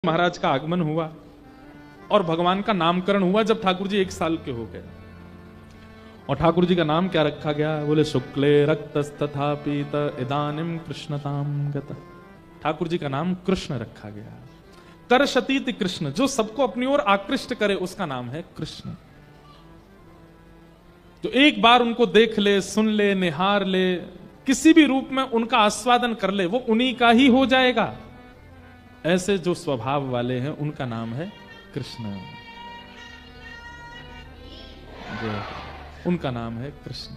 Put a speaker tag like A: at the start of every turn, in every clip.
A: महाराज का आगमन हुआ और भगवान का नामकरण हुआ जब ठाकुर जी 1 साल के हो गए। और ठाकुर जी का नाम क्या रखा गया? बोले शुक्ले रक्तस्तथा पीत इदानिम कृष्णताम गत। ठाकुर जी का नाम कृष्ण रखा गया। करशतीति कृष्ण, जो सबको अपनी ओर आकृष्ट करे उसका नाम है कृष्ण। जो एक बार उनको देख ले, सुन ले, निहार ले, किसी भी रूप में उनका आस्वादन कर ले, वो उन्हीं का ही हो जाएगा। ऐसे जो स्वभाव वाले हैं उनका नाम है कृष्ण। उनका नाम है कृष्ण।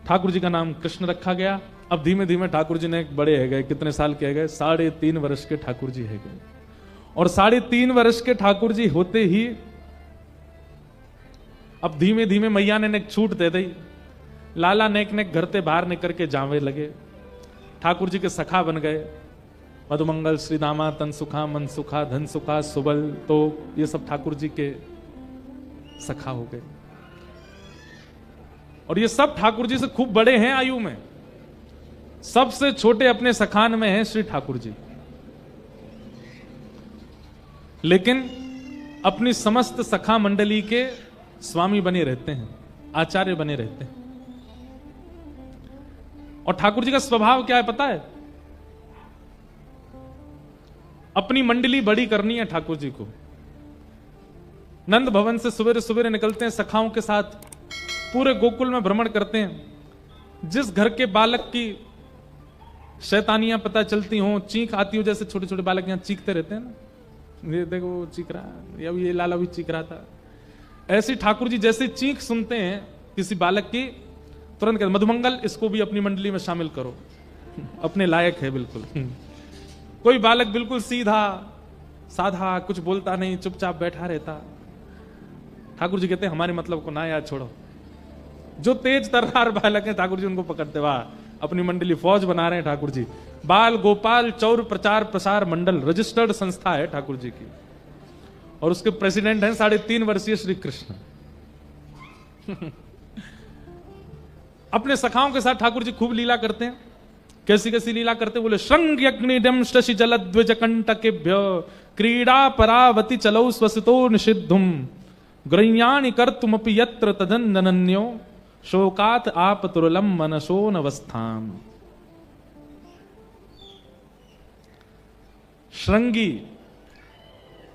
A: ठाकुर जी का नाम कृष्ण रखा गया। अब धीमे धीमे ठाकुर जी ने बड़े है गए। कितने साल के गए? 3.5 वर्ष के ठाकुर जी है गए। और 3.5 वर्ष के ठाकुर जी होते ही अब धीमे धीमे मैया ने एक छूट दे दी। लाला नेक नेक घर से बाहर निकल के जावे लगे। ठाकुर जी के सखा बन गए। मधुमंगल, श्री दामा, तन सुखा, मन सुखा, धन सुखा, सुबल, तो ये सब ठाकुर जी के सखा हो गए। और ये सब ठाकुर जी से खूब बड़े हैं आयु में। सबसे छोटे अपने सखान में हैं श्री ठाकुर जी, लेकिन अपनी समस्त सखा मंडली के स्वामी बने रहते हैं, आचार्य बने रहते हैं। और ठाकुर जी का स्वभाव क्या है पता है? अपनी मंडली बड़ी करनी है ठाकुर जी को। नंद भवन से सवेरे सवेरे निकलते हैं, सखाओं के साथ पूरे गोकुल में भ्रमण करते हैं। जिस घर के बालक की शैतानियां पता चलती हो, चीख आती हो, जैसे छोटे छोटे बालक यहां चीखते रहते हैं ना, ये देखो वो चीख रहा है, या ये लाला भी चीख रहा था। ऐसे ठाकुर जी जैसे चीख सुनते हैं किसी बालक की, तुरंत कहते मधुमंगल, इसको भी अपनी मंडली में शामिल करो, अपने लायक है बिल्कुल। कोई बालक बिल्कुल सीधा साधा, कुछ बोलता नहीं, चुपचाप बैठा रहता, ठाकुर जी कहते हैं हमारे मतलब को ना याद छोड़ो। जो तेज तर्रार बालक है ठाकुर जी उनको पकड़ते, वाह अपनी मंडली फौज बना रहे हैं ठाकुर जी। बाल गोपाल चौर प्रचार प्रसार मंडल रजिस्टर्ड संस्था है ठाकुर जी की, और उसके प्रेसिडेंट हैं 3.5 वर्षीय श्री कृष्ण। अपने सखाओं के साथ ठाकुर जी खूब लीला करते हैं। कैसी कैसी लीला करते? बोले श्रृंग यज्ञनिडम शशि जलद्विज कंटकेभ्य क्रीडा परावति चलौ स्वसितो निषिद्धुम ग्रह्याणि कर्तुमपि यत्र तदनन्यो शोकात आपतुरलम मनसो नवस्थाम। श्रृंगी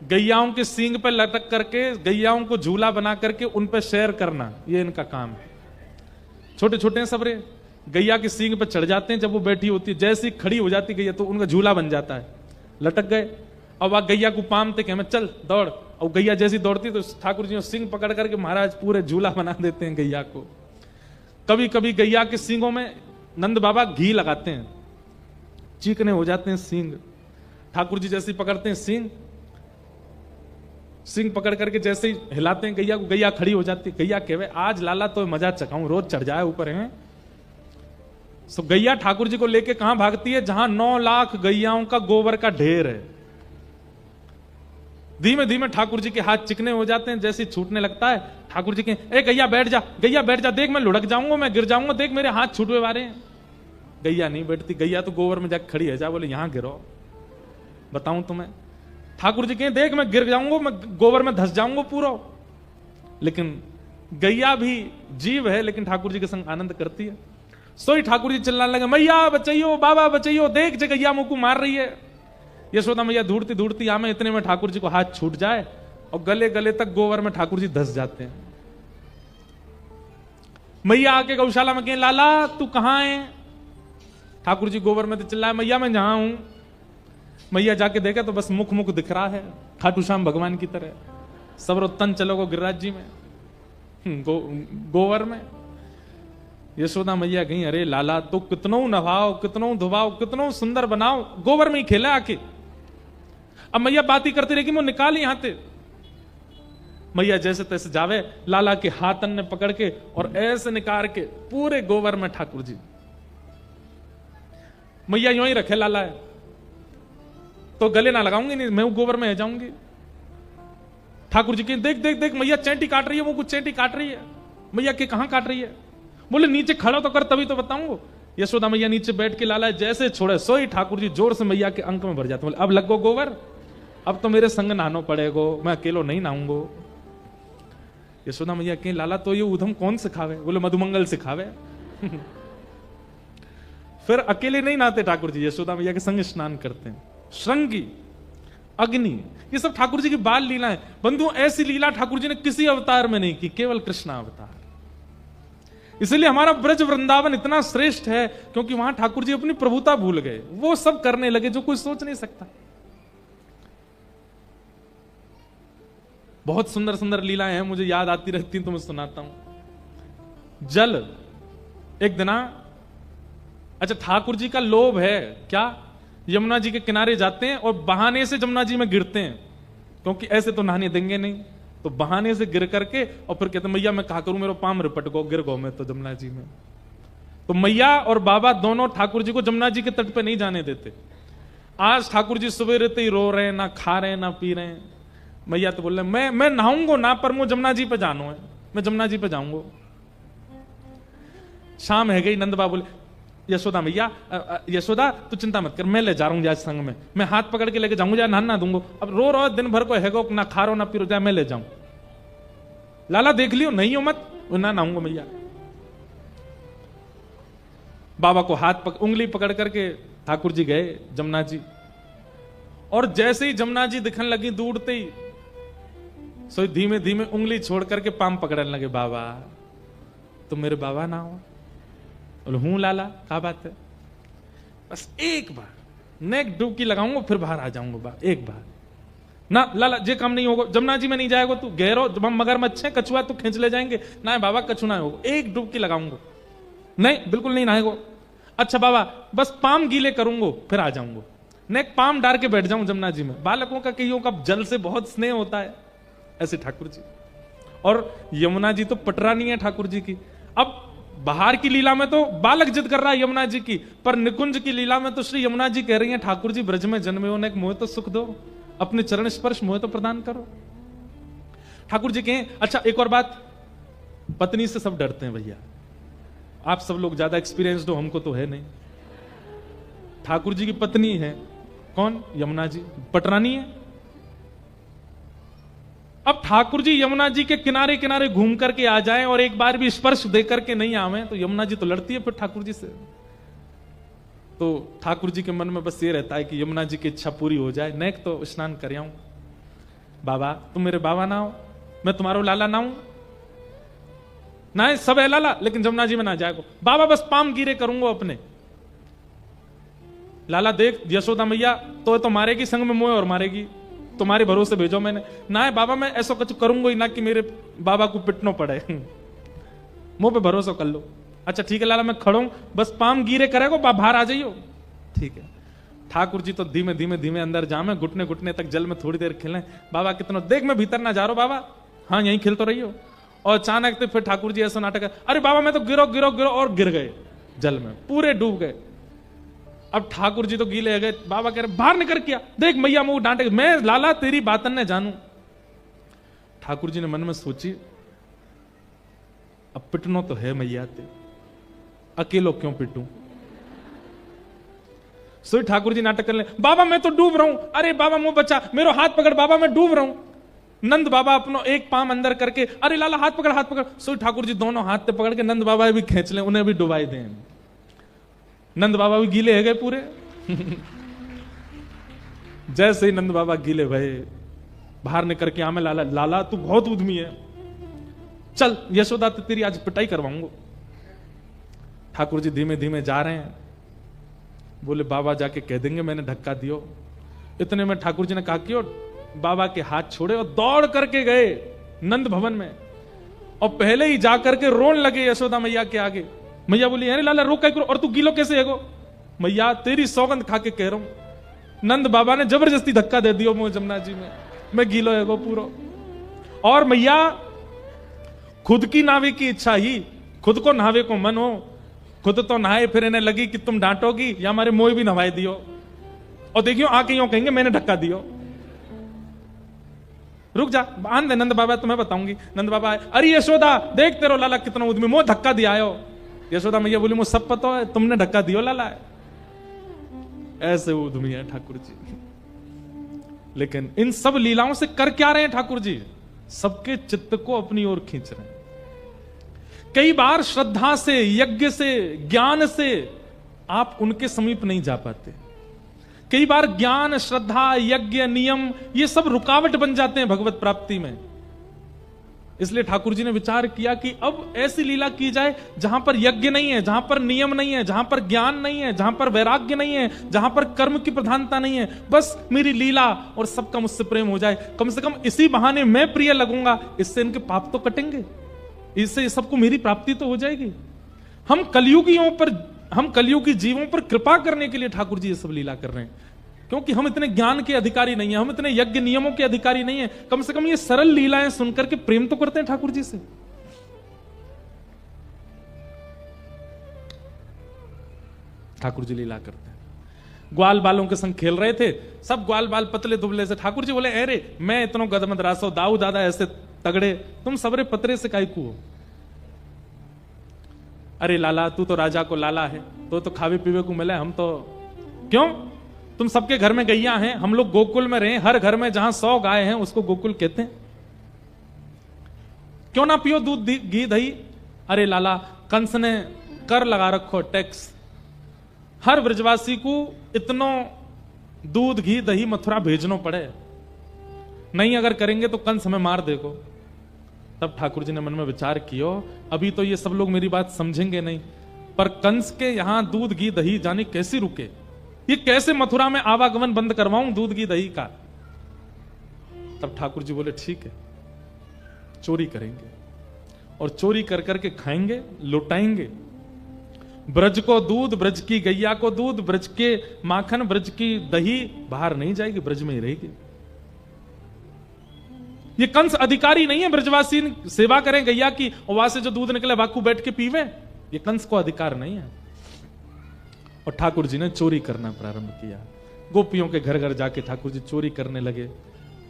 A: गैयाओं के सींग पे लटक करके, गैयाओं को झूला बना करके उन पे सैर करना, ये इनका काम है। छोटे छोटे हैं सबरे, गैया के सींग पे चढ़ जाते हैं। जब वो बैठी होती है, जैसी खड़ी हो जाती गैया तो उनका झूला बन जाता है। लटक गए, अब वह गैया को पामते कि हमें चल दौड़, और गैया जैसी दौड़ती तो ठाकुर जी सिंग पकड़ करके महाराज पूरे झूला बना देते हैं गैया को। कभी कभी गैया के सींगों में नंद बाबा घी लगाते हैं, चीकने हो जाते हैं सींग। ठाकुर जी जैसी पकड़ते हैं सींग, सिंह पकड़ करके जैसे ही हिलाते हैं गैया को, गैया खड़ी हो जाती है। गैया कहे आज लाला तो मजा चखाऊं, रोज चढ़ जाए ऊपर है। सो गैया ठाकुर जी को लेके कहां भागती है? जहां 9 लाख गैयाओं का गोबर का ढेर है। धीमे धीमे ठाकुर जी के हाथ चिकने हो जाते हैं। जैसे छूटने लगता है ठाकुर जी के, ए गैया बैठ जा, गैया बैठ जा, देख मैं लुढ़क जाऊंगा, मैं गिर जाऊंगा, देख मेरे हाथ छूटवे वाले हैं। गैया नहीं बैठती, गैया तो गोबर में जाकर खड़ी है। जा बोले यहां गिरो, बताऊं तुम्हें। ठाकुर जी कहें देख मैं गिर जाऊंगा, मैं गोबर में धस जाऊंगा पूरा। लेकिन गैया भी जीव है, लेकिन ठाकुर जी के संग आनंद करती है। सोई ठाकुर जी चिल्लाने लगे, मैया बचाइयो, बाबा बचाइयो, देख जे गैया मुंह को मार रही है। यशोदा मैया ढूंढती ढूंढती आमे, इतने में ठाकुर जी को हाथ छूट जाए और गले गले तक गोबर में ठाकुर जी धस जाते हैं। मैया आके गौशाला में कहें लाला तू कहां है? ठाकुर जी गोबर में तो चिल्लाए, मैया मैं जहां हूं। मैया जाके देखा तो बस मुख मुख दिख रहा है खाटू श्याम भगवान की तरह। सब तन चलो गो गिरिराज जी में, गोबर में। यशोदा मैया गई, अरे लाला तो कितनों नभाओ, कितनों धुबाओ, कितनों सुंदर बनाओ, गोबर में ही खेला आके। अब मैया बात ही करती रही कि वो निकाल यहां से। मैया जैसे तैसे जावे, लाला के हाथन ने पकड़ के और ऐसे निकाल के पूरे गोबर में ठाकुर जी। मैया यूं ही रखे लाला है तो गले ना लगाऊंगी, नहीं मैं गोबर में जाऊंगी। ठाकुर जी की देख देख देख मैया चैंटी काट रही है, वो कुछ चैंटी काट रही है। मैया के कहां काट रही है? बोले नीचे खड़ा तो कर तभी तो बताऊंगा। यशोदा मैया नीचे बैठ के लाला जैसे छोड़े सोई ठाकुर जी जोर से मैया के अंक में भर जाते, बोले अब लगो गोबर, अब तो मेरे संग नहानो पड़ेगो, मैं अकेलो नहीं नहाऊंगो। यशोदा मैया कहीं लाला तो ये उधम कौन सिखावे? बोले मधुमंगल सिखावे। फिर अकेले नहीं नहाते ठाकुर जी, यशोदा मैया के संग स्नान करते हैं। श्रृंगी, अग्नि, ये सब ठाकुर जी की बाल लीला है। बंधु ऐसी लीला ठाकुर जी ने किसी अवतार में नहीं की, केवल कृष्णा अवतार। इसलिए हमारा ब्रज वृंदावन इतना श्रेष्ठ है क्योंकि वहां ठाकुर जी अपनी प्रभुता भूल गए, वो सब करने लगे जो कोई सोच नहीं सकता। बहुत सुंदर सुंदर लीलाएं हैं, मुझे याद आती रहती तो मैं सुनाता हूं। जल, एक दिना, अच्छा ठाकुर जी का लोभ है क्या, यमुना जी के किनारे जाते हैं और बहाने से यमुना जी में गिरते हैं, क्योंकि ऐसे तो नहाने देंगे नहीं, तो बहाने से गिर करके और फिर कहते मैया मैं कहा करूं, मेरा पाम रिपट गो, गिर गो मैं तो यमुना जी में। तो मैया और बाबा दोनों ठाकुर जी को यमुना जी के तट पे नहीं जाने देते। आज ठाकुर जी सुबह रहते ही रो रहे हैं, ना खा रहे हैं ना पी रहे हैं। मैया तो बोल रहे मैं नहाऊंगो ना, पर मुझे यमुना जी पे जानो है, मैं यमुना जी पे जाऊंगो। शाम है गई, नंद बाबा बोले यशोदा मैया, यशोदा तू चिंता मत कर, मैं ले जा रहा हूं आज संग में, मैं हाथ पकड़ के लेके जाऊंगा, नहा दूंगा। अब रो रो दिन भर को हैगो, ना खा रो ना पी रो, जाए मैं ले जाऊं। लाला देख लियो नहीं हो मत, ना नहाऊंगा मैया। बाबा को उंगली पकड़ करके ठाकुर जी गए जमुना जी, और जैसे ही जमुना जी दिखने लगी दूरते ही, सो धीमे धीमे उंगली छोड़ करके पाम पकड़ने लगे। बाबा तुम मेरे बाबा ना हो? बोले हूं लाला, क्या बात है? बस एक बार नेक डुबकी लगाऊंगा फिर बाहर आ जाऊंगा, एक बार ना लाला, जे काम नहीं होगा, जमुना जी में नहीं जाएगा तू, गहरो मगरमच्छ है, कछुआ तू खींच ले जाएंगे ना बाबा, कछु ना होगा, एक डुबकी लगाऊंगा। नहीं बिल्कुल नहीं नहाएगो। अच्छा बाबा बस पाम गीले करूंगा फिर आ जाऊंगा, नेक पाम डाल के बैठ जाऊं जमुना जी में। बालकों का कईयों का जल से बहुत स्नेह होता है, ऐसे ठाकुर जी। और यमुना जी तो पटरानी है ठाकुर जी की। अब बाहर की लीला में तो बालक जिद कर रहा है यमुना जी की, पर निकुंज की लीला में तो श्री यमुना जी कह रही हैं ठाकुर जी ब्रज में जन्मे हो, एक मोह तो सुख दो, अपने चरण स्पर्श मोह तो प्रदान करो। ठाकुर जी कहें अच्छा एक और बात, पत्नी से सब डरते हैं भैया, आप सब लोग ज्यादा एक्सपीरियंस्ड हो, हमको तो है नहीं। ठाकुर जी की पत्नी है कौन? यमुना जी, पटरानी है। अब ठाकुर जी यमुना जी के किनारे किनारे घूम करके आ जाएं और एक बार भी स्पर्श दे करके नहीं आवे तो यमुना जी तो लड़ती है फिर ठाकुर जी से। तो ठाकुर जी के मन में बस ये रहता है कि यमुना जी की इच्छा पूरी हो जाए, नेक तो स्नान कर आऊं। बाबा तुम मेरे बाबा ना हो, मैं तुम्हारो लाला ना हूं ना, सब है लाला लेकिन यमुना जी में ना जाएगो। बाबा बस पाम गिरे करूंगा अपने। लाला देख यशोदा मैया तो मारेगी, संग में मोह और मारेगी, तुम्हारे भरोसे भेजो मैंने ना है बाबा, मैं ऐसा कुछ करूंगा ही ना कि मेरे बाबा को पिटनो पड़े, मुंह पे भरोसा कर लो। अच्छा ठीक है लाला मैं खड़ा हूं, बस पाम गिरे करेगो, बाहर आ जाइयो। ठीक है। ठाकुर जी तो धीमे धीमे धीमे अंदर जामे, घुटने घुटने तक जल में थोड़ी देर खेलें। बाबा कितना देख मैं भीतर ना जा रहा बाबा, हाँ यहीं खेल तो रही हो। और अचानक तो फिर ठाकुर जी ऐसा नाटक है, अरे बाबा मैं तो गिरो गिरो गिरो, और गिर गए जल में, पूरे डूब गए। अब ठाकुर जी तो गीले हो गए, बाबा कह रहे बाहर निकल किया, देख मैया मुंह डांटे, मैं लाला तेरी बातन ने जानू। ठाकुर जी ने मन में सोची अब पिटनो तो है मैया ते, अकेलो क्यों पिटूं। सो ठाकुर जी नाटक कर ले, बाबा मैं तो डूब रहा हूं, अरे बाबा मुंह बचा, मेरा हाथ पकड़ बाबा मैं डूब रहा हूं। नंद बाबा अपनो एक पाम अंदर करके, अरे लाला हाथ पकड़ हाथ पकड़। सो ठाकुर जी दोनों हाथ पे पकड़ के नंद बाबा भी खींच ले, उन्हें भी डुबाई दें। नंद बाबा भी गीले है गए पूरे। जैसे ही नंद बाबा गीले भये, बाहर निकल के आमे लाला, लाला तू बहुत उद्यमी है, चल यशोदा तो तेरी आज पिटाई करवाऊंगा। ठाकुर जी धीमे धीमे जा रहे हैं, बोले बाबा जाके कह देंगे मैंने धक्का दियो। इतने में ठाकुर जी ने कहा कि बाबा के हाथ छोड़े और दौड़ करके गए नंद भवन में, और पहले ही जाकर के रोन लगे यशोदा मैया के आगे। मैया बोली अरे लाला रोक करो, और तू गीलो कैसे है गो? मैया तेरी सौगंध खा के कह रहा हूं, नंद बाबा ने जबरदस्ती धक्का दे दियो मुझे जमुना जी में, मैं गीलो है गो पूरा। और मैया खुद की नावे की इच्छा ही, खुद को नहावे को मन हो, खुद तो नहाए, फिर इन्हें लगी कि तुम डांटोगी या हमारे मोह भी नहाए दियो, और देखियो आके यूं कहेंगे मैंने धक्का दियो। रुक जा आन दे नंद बाबा, तुम्हें बताऊंगी। नंद बाबा अरे यशोदा देख तेरो लाला कितना उद्यमी, मोह धक्का दिया आयो। यशोदा मैया बोली मुझे सब पता है, तुमने धक्का दियो लाला है। ऐसे उद्यमी है ठाकुर जी। लेकिन इन सब लीलाओं से कर क्या रहे हैं ठाकुर जी? सबके चित्त को अपनी ओर खींच रहे हैं। कई बार श्रद्धा से, यज्ञ से, ज्ञान से आप उनके समीप नहीं जा पाते। कई बार ज्ञान, श्रद्धा, यज्ञ, नियम ये सब रुकावट बन जाते हैं भगवत प्राप्ति में। इसलिए ठाकुर जी ने विचार किया कि अब ऐसी लीला की जाए जहां पर यज्ञ नहीं है, जहां पर नियम नहीं है, जहां पर ज्ञान नहीं है, जहां पर वैराग्य नहीं है, जहां पर कर्म की प्रधानता नहीं है। बस मेरी लीला और सबका मुझसे प्रेम हो जाए। कम से कम इसी बहाने मैं प्रिय लगूंगा, इससे इनके पाप तो कटेंगे, इससे सबको मेरी प्राप्ति तो हो जाएगी। हम कलयुगी जीवों पर कृपा करने के लिए ठाकुर जी ये सब लीला कर रहे हैं, क्योंकि हम इतने ज्ञान के अधिकारी नहीं है, हम इतने यज्ञ नियमों के अधिकारी नहीं है। कम से कम ये सरल लीलाएं सुनकर के प्रेम तो करते हैं ठाकुर जी से। ठाकुर जी लीला करते हैं। ग्वाल बालों के संग खेल रहे थे, सब ग्वाल बाल पतले दुबले से। ठाकुर जी बोले अरे मैं इतनो गदमद रासो, दाऊ दादा ऐसे तगड़े, तुम सबरे पतरे से काई को? अरे लाला तू तो राजा को लाला है, तो खावे पीवे को मिले, हम तो क्यों? तुम सबके घर में गैया हैं, हम लोग गोकुल में रहे, हर घर में जहां 100 गाय हैं उसको गोकुल कहते हैं। क्यों ना पियो दूध घी दही? अरे लाला कंस ने कर लगा रखो, टैक्स, हर ब्रजवासी को इतनो दूध घी दही मथुरा भेजनो पड़े, नहीं अगर करेंगे तो कंस हमें मार देगो। तब ठाकुर जी ने मन में विचार किया, अभी तो ये सब लोग मेरी बात समझेंगे नहीं, पर कंस के यहां दूध घी दही जाने कैसे रुके, ये कैसे मथुरा में आवागमन बंद करवाऊं दूध घी दही का। तब ठाकुर जी बोले ठीक है, चोरी करेंगे और चोरी कर करके खाएंगे, लुटाएंगे। ब्रज को दूध, ब्रज की गैया को दूध, ब्रज के माखन, ब्रज की दही बाहर नहीं जाएगी, ब्रज में ही रहेगी। ये कंस अधिकारी नहीं है ब्रजवासी सेवा करें गैया की और वहां से जो दूध निकले बाकू बैठ के पीवे, ये कंस को अधिकार नहीं है। और ठाकुर जी ने चोरी करना प्रारंभ किया। गोपियों के घर घर जाके ठाकुर जी चोरी करने लगे,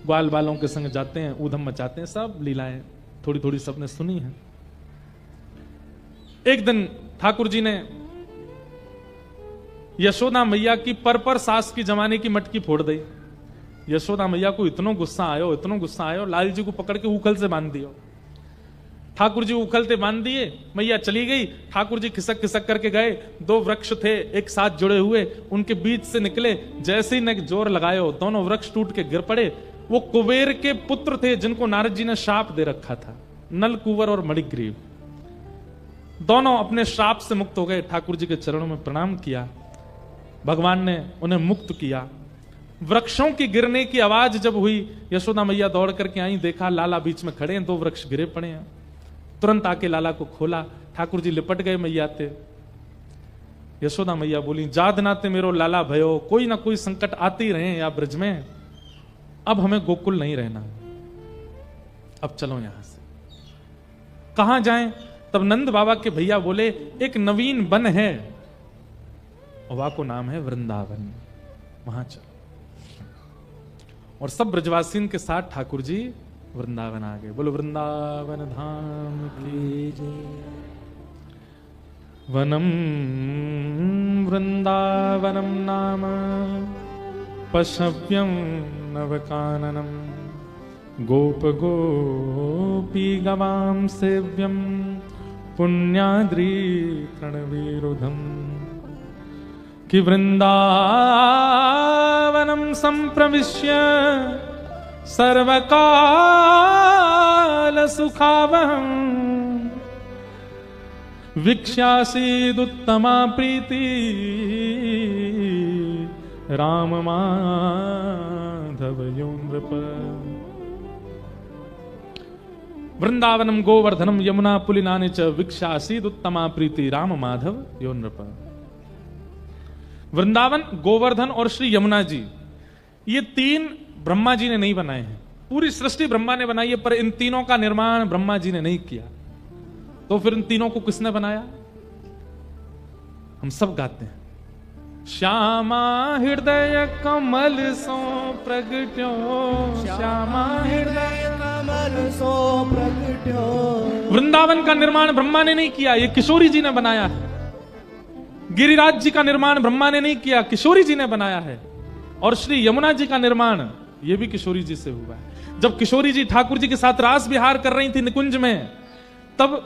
A: ग्वाल बालों के संग जाते हैं, ऊधम मचाते हैं। सब लीलाएं थोड़ी थोड़ी सबने सुनी है। एक दिन ठाकुर जी ने यशोदा मैया की पर सास की जमाने की मटकी फोड़ दी। यशोदा मैया को इतना गुस्सा आयो, लाल जी को पकड़ के उखल से बांध दियो। ठाकुर जी उखलते बांध दिए, मैया चली गई। ठाकुर जी खिसक खिसक करके गए। 2 वृक्ष थे एक साथ जुड़े हुए, उनके बीच से निकले, जैसे ही ने जोर लगायो दोनों वृक्ष टूट के गिर पड़े। वो कुबेर के पुत्र थे जिनको नारद जी ने श्राप दे रखा था, नल कुंवर और मणिग्रीव। दोनों अपने श्राप से मुक्त हो गए। ठाकुर जी के चरणों में प्रणाम किया, भगवान ने उन्हें मुक्त किया। वृक्षों की गिरने की आवाज जब हुई, यशोदा मैया दौड़ करके आई, देखा लाला बीच में खड़े हैं, 2 वृक्ष गिरे पड़े हैं। तुरंत आके लाला को खोला, ठाकुर जी लिपट गए मैया ते। यशोदा मैया बोली जाद नाते मेरो लाला भयो, कोई ना कोई संकट आते ही रहे या ब्रज में, अब हमें गोकुल नहीं रहना, अब चलो यहां से। कहां जाएं? तब नंद बाबा के भैया बोले एक नवीन वन है, वहां को नाम है वृंदावन, वहां चलो। और सब ब्रजवासियों के साथ ठाकुर जी वृंदावन आ गए। बोलो वृंदावन धाम की जय। वनम वृंदावनम नाम पशव्यम नवकाननम, गोप गोपी गवाम सेव्यम, पुण्याद्री तृणवीरुधम। कि वृंदावनम संप्रविश्य सर्वकाल सुखावहं, वीक्ष्यासीदुत्तमा प्रीति राम माधव यो नृप। वृंदावनम गोवर्धनम यमुना पुलिनानि च, वीक्ष्यासीदुत्तमा प्रीति राम माधव यो नृप। वृंदावन, गोवर्धन और श्री यमुना जी, ये 3 ब्रह्मा जी ने नहीं बनाए हैं। पूरी सृष्टि ब्रह्मा ने बनाई है, पर इन तीनों का निर्माण ब्रह्मा जी ने नहीं किया। तो फिर इन तीनों को किसने बनाया? हम सब गाते हैं श्यामा हृदय कमल सो प्रगट्यो, श्यामा हृदय
B: कमल सो प्रगट्यो।
A: वृंदावन का निर्माण ब्रह्मा ने नहीं किया, ये किशोरी जी ने बनाया है। गिरिराज जी का निर्माण ब्रह्मा ने नहीं किया, किशोरी जी ने बनाया है। और श्री यमुना जी का निर्माण ये भी किशोरी जी से हुआ है। जब किशोरी जी ठाकुर जी के साथ रास विहार कर रही थी निकुंज में, तब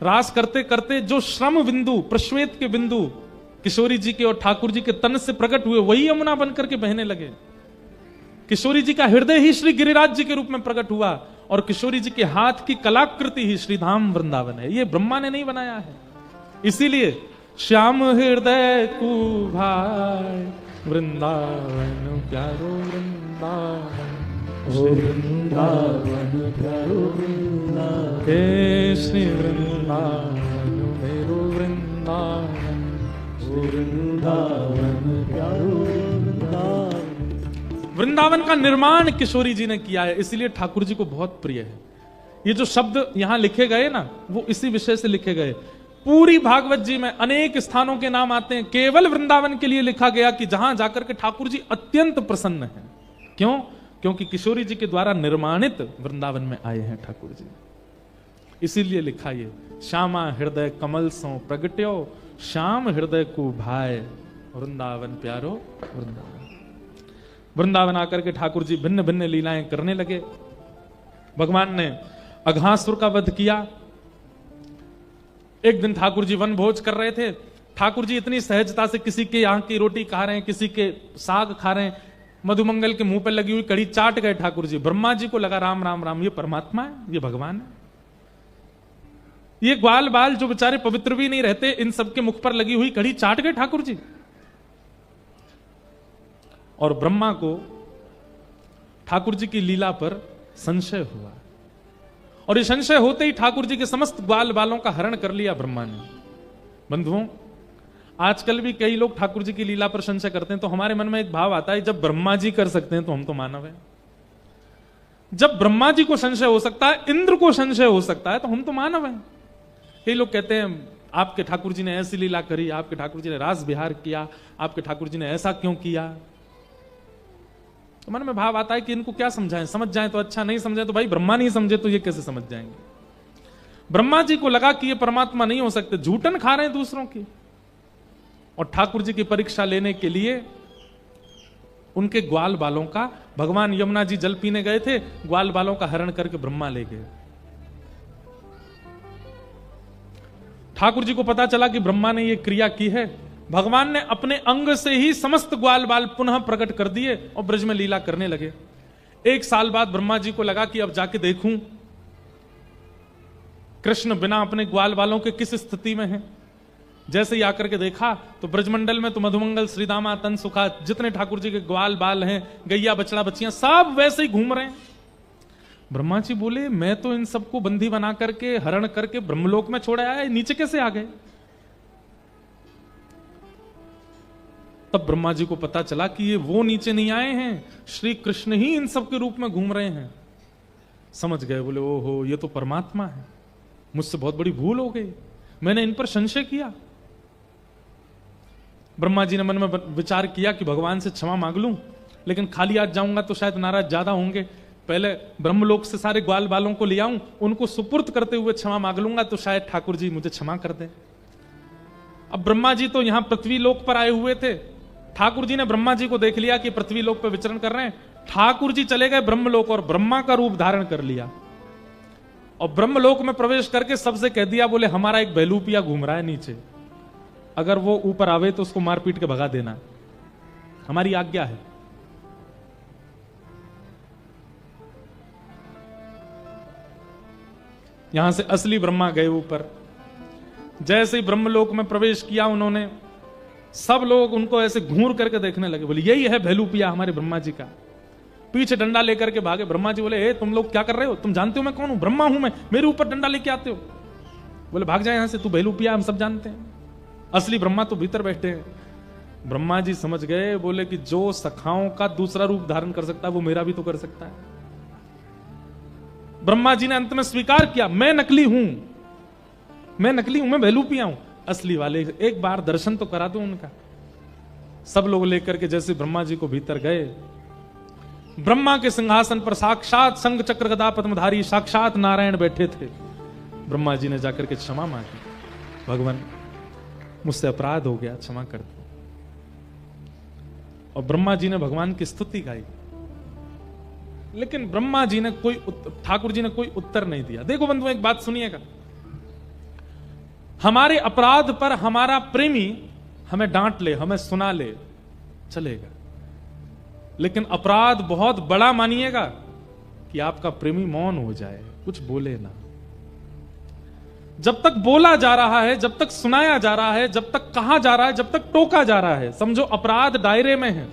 A: रास करते करते जो श्रम बिंदु, प्रश्वेत के बिंदु किशोरी जी के और ठाकुर जी के तन से प्रकट हुए, वही यमुना बनकर के बहने लगे। किशोरी जी का हृदय ही श्री गिरिराज जी के रूप में प्रकट हुआ और किशोरी जी के हाथ की कलाकृति ही श्रीधाम वृंदावन है। ये ब्रह्मा ने नहीं बनाया है। इसीलिए श्याम हृदय को भाई वृंदावन प्यारो वृंदावन,
B: वृंदावन प्यारो वृंदावन,
A: हे श्री वृंदावन मेरो वृंदावन,
B: वृंदावन प्यारो वृंदावन।
A: वृंदावन का निर्माण किशोरी जी ने किया है, इसलिए ठाकुर जी को बहुत प्रिय है। ये जो शब्द यहां लिखे गए ना, वो इसी विषय से लिखे गए। पूरी भागवत जी में अनेक स्थानों के नाम आते हैं, केवल वृंदावन के लिए लिखा गया कि जहां जाकर के ठाकुर जी अत्यंत प्रसन्न हैं। क्यों? क्योंकि किशोरी जी के द्वारा निर्माणित वृंदावन में आए हैं ठाकुर जी, इसीलिए लिखा ये श्यामा हृदय कमल सो प्रगट्यो, श्याम हृदय को भाई वृंदावन प्यारो वृंदावन। वृंदावन आकर के ठाकुर जी भिन्न भिन्न लीलाएं करने लगे। भगवान ने अघासुर का वध किया। एक दिन ठाकुर जी वन भोज कर रहे थे। ठाकुर जी इतनी सहजता से किसी के यहाँ की रोटी खा रहे हैं, किसी के साग खा रहे हैं, मधुमंगल के मुंह पर लगी हुई कड़ी चाट गए ठाकुर जी। ब्रह्मा जी को लगा राम राम राम, ये परमात्मा है, ये भगवान है। ये ग्वाल बाल जो बेचारे पवित्र भी नहीं रहते, इन सबके मुख पर लगी हुई कड़ी चाट गए ठाकुर जी। और ब्रह्मा को ठाकुर जी की लीला पर संशय हुआ, और ये संशय होते ही ठाकुर जी के समस्त ग्वाल बालों का हरण कर लिया ब्रह्मा ने। बंधुओं, आजकल भी कई लोग ठाकुर जी की लीला पर संशय करते हैं, तो हमारे मन में एक भाव आता है, जब ब्रह्मा जी कर सकते हैं तो हम तो मानव हैं। जब ब्रह्मा जी को संशय हो सकता है, इंद्र को संशय हो सकता है, तो हम तो मानव हैं। कई लोग कहते हैं आपके ठाकुर जी ने ऐसी लीला करी, आपके ठाकुर जी ने रास विहार किया, आपके ठाकुर जी ने ऐसा क्यों किया। तो मन में भाव आता है कि इनको क्या समझाएं, समझ जाएं तो अच्छा, नहीं समझे तो भाई ब्रह्मा नहीं समझे तो ये कैसे समझ जाएंगे। ब्रह्मा जी को लगा कि ये परमात्मा नहीं हो सकते, झूठन खा रहे हैं दूसरों की, और ठाकुर जी की परीक्षा लेने के लिए उनके ग्वाल बालों का, भगवान यमुना जी जल पीने गए थे, ग्वाल बालों का हरण करके ब्रह्मा ले गए। ठाकुर जी को पता चला कि ब्रह्मा ने यह क्रिया की है। भगवान ने अपने अंग से ही समस्त ग्वाल बाल पुनः प्रकट कर दिए और ब्रज में लीला करने लगे। एक साल बाद ब्रह्मा जी को लगा कि अब जाके देखूं कृष्ण बिना अपने ग्वाल बालों के किस स्थिति में हैं। जैसे ही आकर के देखा तो ब्रजमंडल में तो मधुमंगल, श्रीदामा, तन सुखा, जितने ठाकुर जी के ग्वाल बाल हैं, गैया बछड़ा बच्चियां, सब वैसे ही घूम रहे हैं। ब्रह्मा जी बोले, मैं तो इन सबको बंदी बना करके, हरण करके ब्रह्मलोक में छोड़ आया, नीचे कैसे आ गए। तब ब्रह्मा जी को पता चला कि ये वो नीचे नहीं आए हैं, श्री कृष्ण ही इन सब के रूप में घूम रहे हैं। समझ गए, बोले ओहो, ये तो परमात्मा है, मुझसे बहुत बड़ी भूल हो गई, मैंने इन पर संशय किया। ब्रह्मा जी ने मन में विचार किया कि भगवान से क्षमा मांग लूं, लेकिन खाली आज जाऊंगा तो शायद नाराज ज्यादा होंगे, पहले ब्रह्मलोक से सारे ग्वाल बालों को ले आऊं, उनको सुपुर्द करते हुए क्षमा मांग लूंगा तो शायद ठाकुर जी मुझे क्षमा कर दें। अब ब्रह्मा जी तो यहां पृथ्वी लोक पर आए हुए थे, ठाकुर जी ने ब्रह्मा जी को देख लिया कि पृथ्वी लोक पर विचरण कर रहे हैं, ठाकुर जी चले गए ब्रह्मलोक और ब्रह्मा का रूप धारण कर लिया, और ब्रह्मलोक में प्रवेश करके सबसे कह दिया, बोले हमारा एक बहलूपिया घूम रहा है नीचे, अगर वो ऊपर आवे तो उसको मार पीट के भगा देना, हमारी आज्ञा है। यहां से असली ब्रह्मा गए ऊपर। जैसे ही ब्रह्मलोक में प्रवेश किया उन्होंने, सब लोग उनको ऐसे घूर करके देखने लगे, बोले यही है बहलूपिया हमारे ब्रह्मा जी का। पीछे डंडा लेकर के भागे। ब्रह्मा जी बोले, ए तुम लोग क्या कर रहे हो, तुम जानते हो मैं कौन हूं, ब्रह्मा हूं मैं, मेरे ऊपर डंडा लेके आते हो। बोले भाग जाए यहां से, तू बहलूपिया, हम सब जानते हैं, असली ब्रह्मा तो भीतर बैठे हैं। ब्रह्मा जी समझ गए, बोले कि जो सखाओं का दूसरा रूप धारण कर सकता है वो मेरा भी तो कर सकता है। ब्रह्मा जी ने अंत में स्वीकार किया, मैं नकली हूं, मैं नकली हूं, मैं बहलूपिया हूं, असली वाले एक बार दर्शन तो करा दो उनका। सब लोग लेकर के जैसे ब्रह्मा जी को भीतर गए, ब्रह्मा के सिंहासन पर साक्षात शंख चक्र गदा पद्मधारी साक्षात नारायण बैठे थे। ब्रह्मा जी ने जाकर के क्षमा मांगी, भगवान मुझसे अपराध हो गया, क्षमा कर दो। और ब्रह्मा जी ने भगवान की स्तुति गाई, लेकिन ब्रह्मा जी ने ठाकुर जी ने कोई उत्तर नहीं दिया। देखो बंधुओं, एक बात सुनिएगा, हमारे अपराध पर हमारा प्रेमी हमें डांट ले, हमें सुना ले, चलेगा, लेकिन अपराध बहुत बड़ा मानिएगा कि आपका प्रेमी मौन हो जाए, कुछ बोले ना। जब तक बोला जा रहा है, जब तक सुनाया जा रहा है, जब तक कहा जा रहा है, जब तक टोका जा रहा है, समझो अपराध दायरे में है।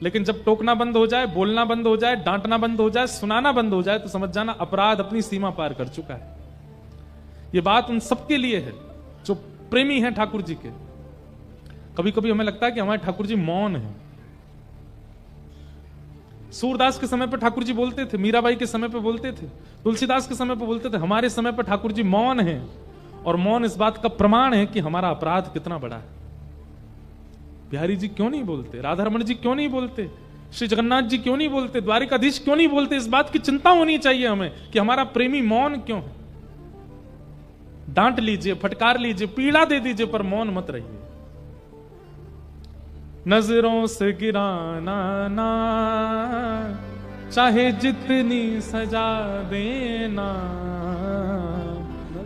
A: लेकिन जब टोकना बंद हो जाए, बोलना बंद हो जाए, डांटना बंद हो जाए, सुनाना बंद हो जाए, तो समझ जाना अपराध अपनी सीमा पार कर चुका है। यह बात उन सबके लिए है जो प्रेमी हैं ठाकुर जी के। कभी कभी हमें लगता है कि हमारे ठाकुर जी मौन हैं। सूरदास के समय पर ठाकुर जी बोलते थे, मीराबाई के समय पर बोलते थे, तुलसीदास के समय पर बोलते थे, हमारे समय पर ठाकुर जी मौन हैं। और मौन इस बात का प्रमाण है कि हमारा अपराध कितना बड़ा है। बिहारी जी क्यों नहीं बोलते, राधा रमन जी क्यों नहीं बोलते, श्री जगन्नाथ जी क्यों नहीं बोलते, द्वारिकाधीश क्यों नहीं बोलते? इस बात की चिंता होनी चाहिए हमें कि हमारा प्रेमी मौन क्यों है। डांट लीजिए, फटकार लीजिए, पीड़ा दे दीजिए, पर मौन मत रहिए। नजरों से गिराना ना, चाहे जितनी सजा देना,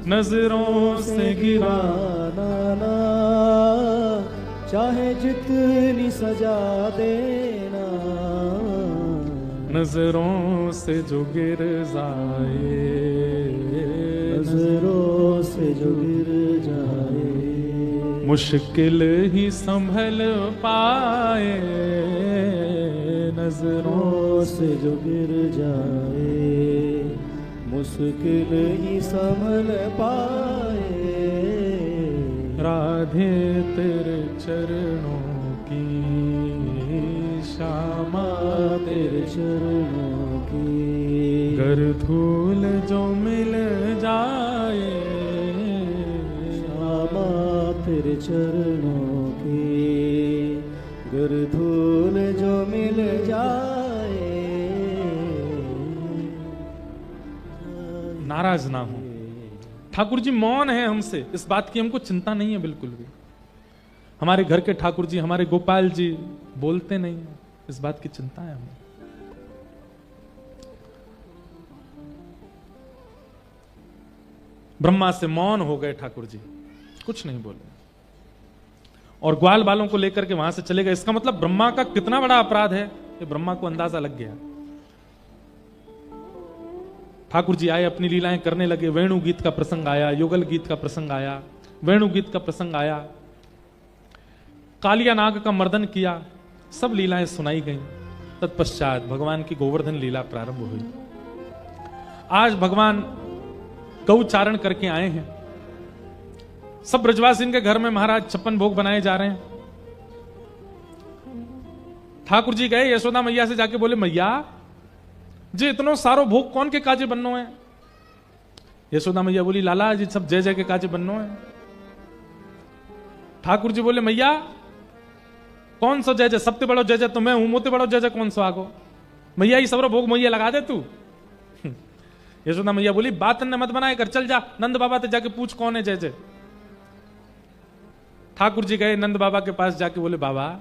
A: नजरों से गिराना
B: ना, चाहे जितनी सजा देना,
A: नजरों से जो गिर जाए,
B: नजरों से जो गिर जाए,
A: मुश्किल ही संभल पाए, नजरों
B: से जो गिर जाए, मुश्किल ही संभल पाए।
A: राधे तेरे चरणों की श्यामा,
B: तेरे चरणों की
A: गर धूल जो मिल जाए,
B: श्यामा तेरे चरणों की गर धूल जो मिल जाए।
A: नाराज ना हो। ठाकुर जी मौन है हमसे, इस बात की हमको चिंता नहीं है बिल्कुल भी। हमारे घर के ठाकुर जी, हमारे गोपाल जी बोलते नहीं है, इस बात की चिंता है हमें। ब्रह्मा से मौन हो गए ठाकुर जी, कुछ नहीं बोले, और ग्वाल बालों को लेकर के वहां से चले गए। इसका मतलब ब्रह्मा का कितना बड़ा अपराध है, ये ब्रह्मा को अंदाजा लग गया। ठाकुर जी आए, अपनी लीलाएं करने लगे। वेणु गीत का प्रसंग आया, युगल गीत का प्रसंग आया, वेणु गीत का प्रसंग आया, कालिया नाग का मर्दन किया, सब लीलाएं सुनाई गईं। तत्पश्चात भगवान की गोवर्धन लीला प्रारंभ हुई। आज भगवान गौचारण करके आए हैं। सब ब्रजवासी के घर में महाराज 56 भोग बनाए जा रहे हैं। ठाकुर जी गए, यशोदा मैया से जाके बोले, मैया जी इतनो सारो भोग कौन के काजे बननो है? यशोदा मैया बोली, लाला जी सब जय जय के काजे बननो है। ठाकुर जी बोले, मैया कौन सो जय जय? सबसे बड़ो जय जय तो मैं हूं, मोते बड़ो जय जय कौन सो आगो? मैया ये सबरो भोग मैया लगा दे तू। यशोदा मैया बोली, बात ने मत बनाए कर, चल जा नंद बाबा से जाके पूछ कौन है जय जय। ठाकुर जी गए नंद बाबा के पास, जाके बोले, बाबा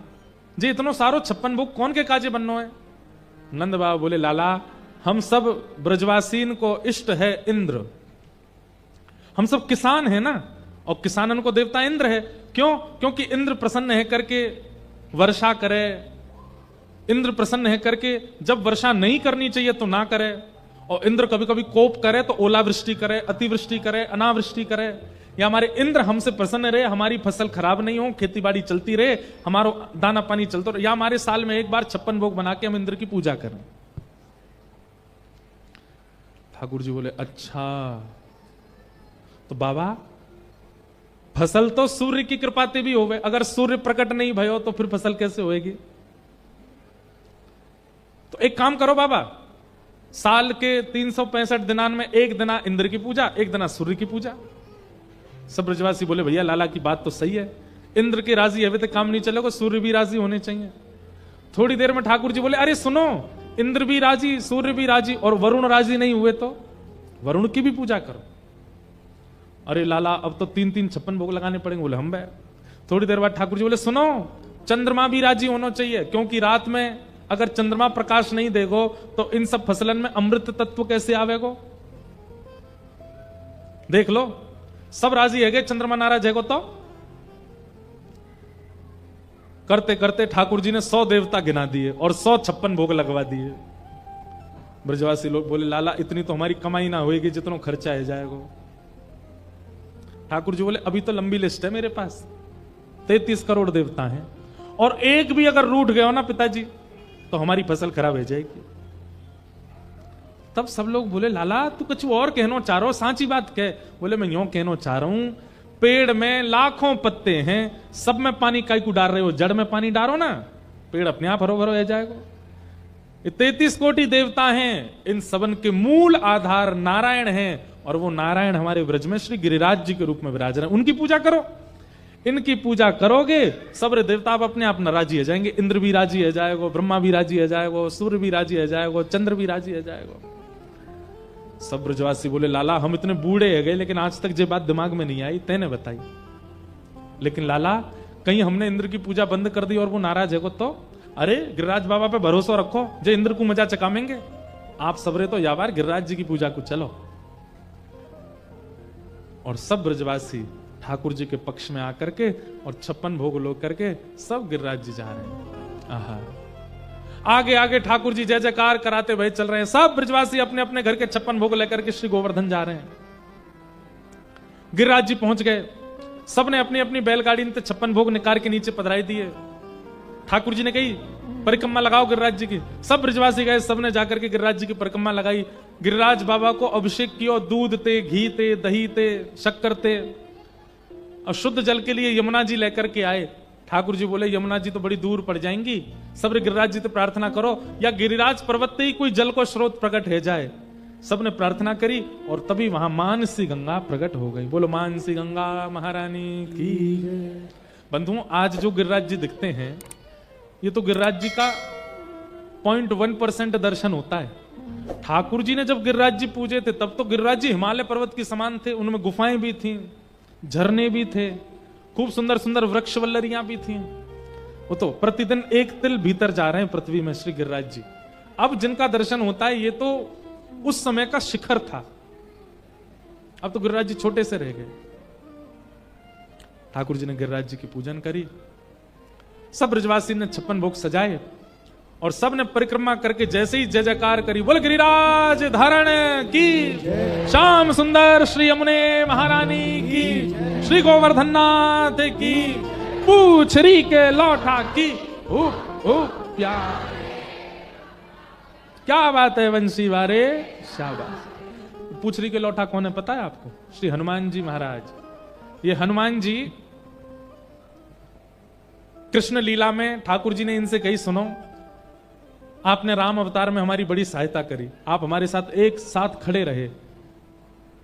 A: जी इतनो सारो 56 भोग कौन के काजे बननो है? नंद बाबा बोले, लाला हम सब ब्रजवासीन को इष्ट है इंद्र, हम सब किसान हैं ना, और किसानन को देवता इंद्र है। क्यों? क्योंकि इंद्र प्रसन्न है करके वर्षा करे, इंद्र प्रसन्न है करके जब वर्षा नहीं करनी चाहिए तो ना करे, और इंद्र कभी कभी कोप करे तो ओलावृष्टि करे, अतिवृष्टि करे, अनावृष्टि करे। या हमारे इंद्र हमसे प्रसन्न रहे, हमारी फसल खराब नहीं हो, खेती बाड़ी चलती रहे, हमारा दाना पानी चलता रहे, या हमारे साल में एक बार 56 भोग बना के हम इंद्र की पूजा करें। ठाकुर जी बोले, अच्छा तो बाबा फसल तो सूर्य की कृपा से भी होवे, अगर सूर्य प्रकट नहीं भयो तो फिर फसल कैसे होएगी? तो एक काम करो बाबा, साल के 365 दिनान में एक दिना इंद्र की पूजा, एक दिना सूर्य की पूजा। सब ब्रजवासी बोले, भैया लाला की बात तो सही है, इंद्र के राजी है तो काम नहीं चलेगा, सूर्य भी राजी होने चाहिए। थोड़ी देर में ठाकुर जी बोले, अरे सुनो, इंद्र भी राजी, सूर्य भी राजी और वरुण राजी नहीं हुए तो वरुण की भी पूजा करो। अरे लाला अब तो 3-3 56 भोग लगाने पड़ेंगे। बोले हम बैठ। थोड़ी देर बाद ठाकुर जी बोले, सुनो, चंद्रमा भी राजी होना चाहिए, क्योंकि रात में अगर चंद्रमा प्रकाश नहीं देगो तो इन सब फसलन में अमृत तत्व कैसे आवेगो। देख लो, सब राजी है, चंद्रमा नाराज है तो। करते करते ठाकुर जी ने 100 देवता गिना दिए और 156 भोग लगवा दिए। ब्रजवासी लोग बोले, लाला इतनी तो हमारी कमाई ना होएगी जितना खर्चा है जाएगा। ठाकुर जी बोले, अभी तो लंबी लिस्ट है मेरे पास, 33 करोड़ देवता हैं, और एक भी अगर रूठ गया हो ना पिताजी तो हमारी फसल खराब हो जाएगी। तब सब लोग बोले, लाला तू कुछ और कहना चाह रहा हो, सांची बात कह। बोले, मैं यूं कहना चाह रहा हूं, पेड़ में लाखों पत्ते हैं, सब में पानी काई को डाल रहे हो, जड़ में पानी डालो ना, पेड़ अपने आप हरो भरो रह जाएगा। 33 कोटि देवता हैं, इन सबन के मूल आधार नारायण हैं, और वो नारायण हमारे ब्रज में श्री गिरिराज जी के रूप में विराज रहे हैं। उनकी पूजा करो। इनकी पूजा करोगे सब देवता आप अपने आप नाराजी हो जाएंगे। इंद्र भी राजी हो जाएगा, ब्रह्मा भी राजी हो जाएगा, सूर्य भी राजी हो जाएगा, चंद्र भी राजी हो जाएगा। सब ब्रजवासी बोले, लाला हम इतने बूढ़े है गए लेकिन आज तक ये बात दिमाग में नहीं आई, तैने बताई। लेकिन लाला कहीं हमने इंद्र की पूजा बंद कर दी और वो नाराज है तो? अरे गिरिराज बाबा पे भरोसा रखो, जो इंद्र को मजा चकामेंगे। आप सबरे तो यावार गिरिराज जी की पूजा को चलो। और सब ब्रजवासी ठाकुर जी के पक्ष में आकर के और 56 भोग लोग करके सब गिरिराज जी जा रहे हैं। आहा, आगे आगे ठाकुर जी जय जयकार कराते हुए चल रहे हैं। सब ब्रजवासी अपने अपने घर के 56 भोग लेकर के श्री गोवर्धन जा रहे हैं। गिरिराज जी पहुंच गए, सबने अपनी अपनी बैलगाड़ी में 56 भोग निकाल के नीचे पधराई दिए। ठाकुर जी ने कही, परिक्रमा लगाओ गिरिराज जी की। सब ब्रजवासी गए, सबने जाकर के गिरिराज जी की परिक्रमा लगाई। गिरिराज बाबा को अभिषेक किया, दूध थे, घी थे, दही थे, शक्कर थे, और शुद्ध जल के लिए यमुना जी लेकर के आए। ठाकुर जी बोले, यमुना जी तो बड़ी दूर पड़ जाएंगी, सब गिरिराज जी तो प्रार्थना करो या गिरिराज पर्वत ही कोई जल को स्रोत प्रकट हो जाए। सबने प्रार्थना करी और तभी वहां मानसी गंगा प्रकट हो गई। बोलो मानसी गंगा महारानी की। बंधुओं, आज जो गिरिराज जी दिखते हैं ये तो गिरिराज जी का 0.1% दर्शन होता है। ठाकुर जी ने जब गिरिराज जी पूजे थे तब तो गिरिराज जी हिमालय पर्वत के समान थे, उनमें गुफाएं भी थी, झरने भी थे, खूब सुंदर सुंदर वृक्ष वल्लरियां भी थी। वो तो प्रतिदिन एक तिल भीतर जा रहे हैं पृथ्वी में श्री गिरिराज जी। अब जिनका दर्शन होता है ये तो उस समय का शिखर था, अब तो गिरिराज जी छोटे से रह गए। ठाकुर जी ने गिरिराज जी की पूजन करी, सब ब्रजवासी ने 56 भोग सजाए और सब ने परिक्रमा करके जैसे ही जय जयकार करी, बोल गिरिराज धारण की, श्याम सुंदर श्री यमुने महारानी की, श्री गोवर्धन नाथ की, पूछरी के लौटा की। प्यार, क्या बात है वंशी वारे, शाबाश। पूछरी के लौटा कौन है पता है आपको? श्री हनुमान जी महाराज। ये हनुमान जी कृष्ण लीला में ठाकुर जी ने इनसे कही, सुनो आपने राम अवतार में हमारी बड़ी सहायता करी, आप हमारे साथ एक साथ खड़े रहे।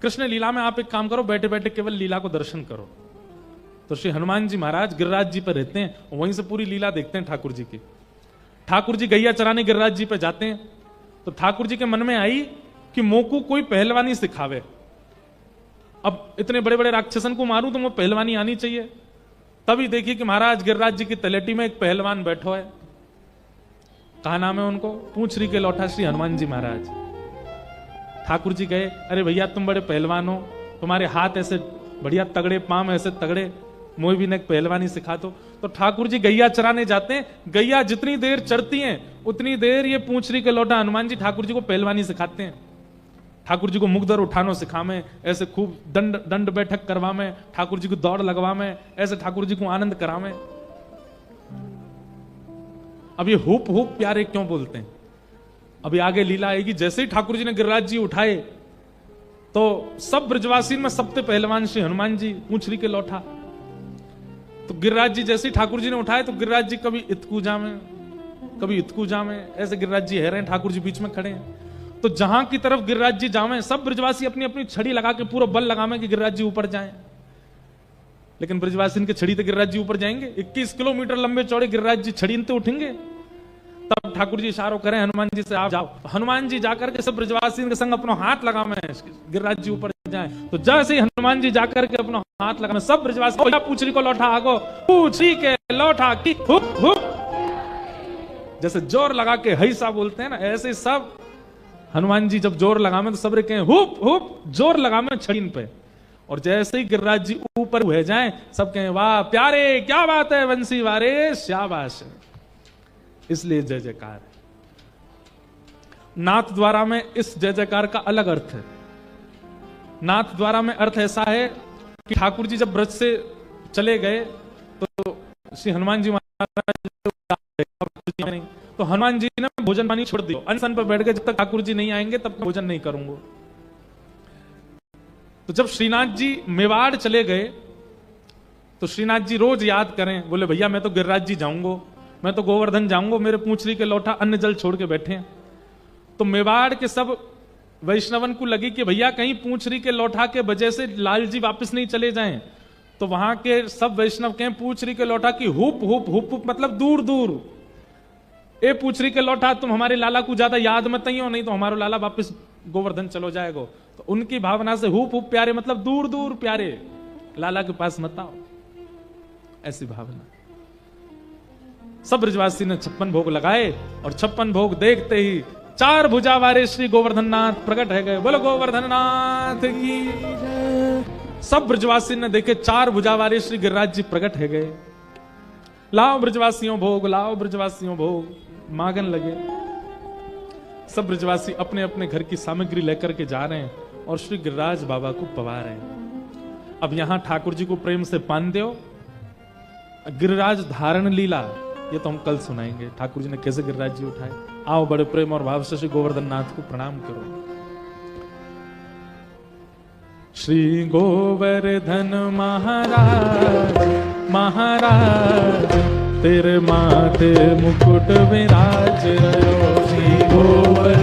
A: कृष्ण लीला में आप एक काम करो, बैठे बैठे केवल लीला को दर्शन करो। तो श्री हनुमान जी महाराज गिरिराज जी पर रहते हैं, वहीं से पूरी लीला देखते हैं ठाकुर जी की। ठाकुर जी गैया चराने गिरिराज जी पे जाते हैं तो ठाकुर जी के मन में आई कि मोकू कोई पहलवानी सिखावे। अब इतने बड़े बड़े राक्षसन को मारूं तो वो पहलवानी आनी चाहिए। तभी देखिए कि महाराज गिरिराज जी की तलेटी में एक पहलवान बैठो है। कहा नाम है उनको? पूछरी के लौटा श्री हनुमान जी महाराज। ठाकुर जी गए, अरे भैया तुम बड़े पहलवान हो, तुम्हारे हाथ ऐसे बढ़िया तगड़े, पांव ऐसे तगड़े, मोई भी ने पहलवानी सिखा दो। तो ठाकुर जी गैया चराने जाते हैं, गैया जितनी देर चरती हैं उतनी देर ये पूछरी के लौटा हनुमान जी ठाकुर जी को पहलवानी सिखाते हैं। ठाकुर जी को मुगदर उठानो सिखावे, ऐसे खूब दंड बैठक करवावे, ठाकुर जी को दौड़ लगवावे, ऐसे ठाकुर जी को आनंद करावे। अब ये हुप हुप प्यारे क्यों बोलते हैं? अभी आगे लीला आएगी। जैसे ही ठाकुर जी ने गिरिराज जी उठाए तो सब ब्रजवासी में सबसे पहलवान श्री हनुमान जी पूछरी के लौटा। तो गिरिराज जी जैसे ही ठाकुर जी ने उठाए तो गिरिराज जी कभी इतकू जामे कभी इतकू जामे, ऐसे गिरिराज जी है रहे हैं, ठाकुर जी बीच में खड़े हैं। तो जहां की तरफ गिरिराज जी जावे सब ब्रजवासी अपनी अपनी छड़ी लगा के पूरा बल लगावे कि गिरिराज जी ऊपर जाएं। लेकिन ब्रजवासी के छड़ी तो गिरिराज जी ऊपर जाएंगे। 21 किलोमीटर लंबे चौड़े गिरिराज जी छड़ी तो उठेंगे। तब ठाकुर जी इशारों करें हनुमान जी से, आप जाओ। हनुमान जी जाकर के सब ब्रजवासी के संग अपना हाथ लगा में गिरिराज जी ऊपर जाए। तो जैसे ही हनुमान जी जाकर के अपना हाथ लगा में सब ब्रजवासी पूछरी को लौटा, आगो पूछरी के लौटा की हुप हुप, जैसे जोर लगा के हैसा बोलते हैं ना, ऐसे सब हनुमान जी जब जोर लगा में तो सब कहें हुप हुप, जोर लगा में छड़ीन पे। और जैसे ही गिरिराज जी ऊपर हुए जाएं, सब कहें वाह प्यारे, क्या बात है वंशी वारे, शाबाश। इसलिए जय जयकार है। नाथ द्वारा में इस जय जयकार का अलग अर्थ है। नाथ द्वारा में अर्थ ऐसा है कि ठाकुर जी जब ब्रज से चले गए तो श्री हनुमान जी महाराज नहीं, तो हनुमान जी ने भोजन पानी छोड़ दिया, अनशन पर बैठ गए, जब तक ठाकुर जी नहीं आएंगे तब तक भोजन नहीं करूंगा। तो जब श्रीनाथ जी मेवाड़ चले गए तो श्रीनाथ जी रोज याद करें, बोले भैया मैं तो गिरिराज जी जाऊंगा, मैं तो गोवर्धन जाऊंगा, मेरे पूंछरी के लौटा अन्न जल छोड़ के बैठे हैं। तो मेवाड़ के सब वैष्णवन को लगी कि भैया कहीं पूंछरी के लौटा के वजह से लाल जी वापस नहीं चले जाएं। तो वहां के सब वैष्णव कहें पूंछरी के लौटा की हुप हुप हुप हुप, मतलब दूर दूर। ए पूंछरी के लौटा तुम हमारे लाला को ज्यादा याद मत हो, नहीं तो हमारा लाला वापस गोवर्धन चलो जाएगा। तो उनकी भावना से हुप हुप प्यारे मतलब दूर दूर प्यारे, लाला के पास मत आओ, ऐसी भावना। सब ब्रजवासी ने 56 भोग लगाए और 56 भोग देखते ही 4 भुजा वाले श्री गोवर्धन नाथ प्रकट है गए। बोलो गोवर्धन नाथ की। सब ब्रजवासी ने देखे 4 भुजा वाले श्री गिरिराज जी प्रकट है गए। लाओ ब्रजवासियों भोग, लाओ ब्रजवासियों भोग, मांगन लगे। सब ब्रजवासी अपने अपने घर की सामग्री लेकर के जा रहे हैं और श्री गिरिराज बाबा को पवा रहे हैं। अब यहां ठाकुर जी को प्रेम से पान दो। गिरिराज धारण लीला ये तो हम कल सुनाएंगे, ठाकुर जी ने कैसे गिरिराज जी उठाए। आओ बड़े प्रेम और भाव से श्री गोवर्धन नाथ को प्रणाम करो। श्री गोवर्धन महाराज महाराज, तेरे माथे मुकुट विराज रहो। श्री गोवर्धन